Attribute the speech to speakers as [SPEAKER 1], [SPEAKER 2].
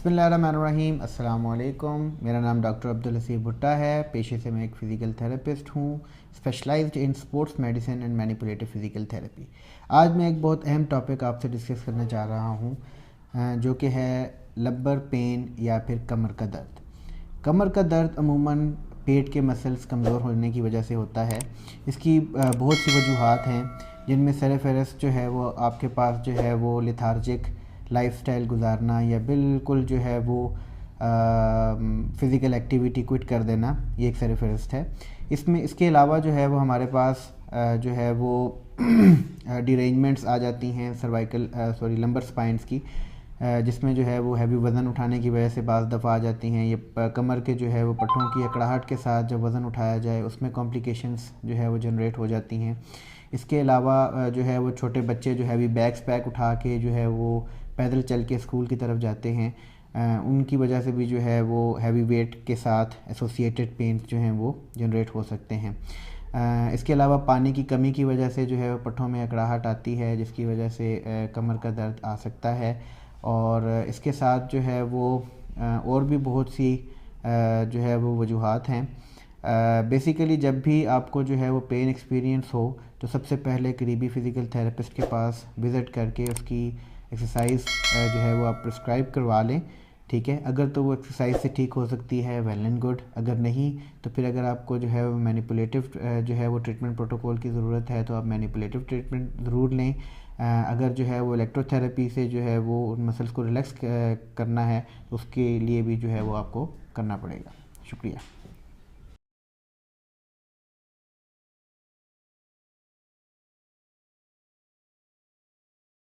[SPEAKER 1] बिस्मिल्लाहिर्रहमानिर्रहीम। अस्सलाम वालेकुम। मेरा नाम डॉक्टर अब्दुल हसीब भुट्टा है। पेशे से मैं एक फ़िज़िकल थेरेपिस्ट हूँ, specialised in sports medicine and manipulative physical therapy. आज मैं एक बहुत अहम टॉपिक आपसे डिस्कस करना चाह रहा हूँ, जो कि है लब्बर पेन या फिर कमर का दर्द। कमर का दर्द अमूमन पेट के मसल्स कमज़ोर होने की वजह से होता है। इसकी बहुत सी वजूहात हैं, जिनमें सरफ़हरिस्त जो है वो आपके पास जो है वो लेथार्जिक लाइफस्टाइल गुजारना या बिल्कुल जो है वो फ़िज़िकल एक्टिविटी क्विट कर देना, ये एक सरफ़हरिस्त है। इसमें इसके अलावा जो है वो हमारे पास जो है वो डिरेंजमेंट्स आ जाती हैं सर्वाइकल लंबर स्पाइंस की, जिसमें जो है वो हैवी वज़न उठाने की वजह से बाज़ दफ़ा आ जाती हैं। ये कमर के जो है वो पट्टों की अकड़ाहट के साथ जब वज़न उठाया जाए उसमें कॉम्प्लिकेशंस जो है वो जनरेट हो जाती हैं। इसके अलावा जो है वो छोटे बच्चे जो हैवी बैग्स पैक उठा के जो है वो पैदल चल के स्कूल की तरफ जाते हैं, उनकी वजह से भी जो है वो हैवी वेट के साथ एसोसिएटेड पेन्स जो हैं वो जनरेट हो सकते हैं। इसके अलावा पानी की कमी की वजह से जो है पट्ठों में अकड़ाहट आती है, जिसकी वजह से कमर का दर्द आ सकता है। और इसके साथ जो है वो और भी बहुत सी जो है वो वजूहात हैं। बेसिकली जब भी आपको जो है वो पेन एक्सपीरियंस हो तो सबसे पहले करीबी फ़िज़िकल थेरेपिस्ट के पास विज़िट करके उसकी एक्सरसाइज जो है वो आप प्रिस्क्राइब करवा लें। ठीक है, अगर तो वो एक्सरसाइज से ठीक हो सकती है, वेल एंड गुड। अगर नहीं तो फिर अगर आपको जो है वो मैनिपुलेटिव जो है वो ट्रीटमेंट प्रोटोकॉल की ज़रूरत है तो आप मैनिपुलेटिव ट्रीटमेंट ज़रूर लें। अगर जो है वो इलेक्ट्रोथेरेपी से जो है वो उन मसल्स को रिलैक्स करना है तो उसके लिए भी जो है वो आपको करना पड़ेगा। शुक्रिया।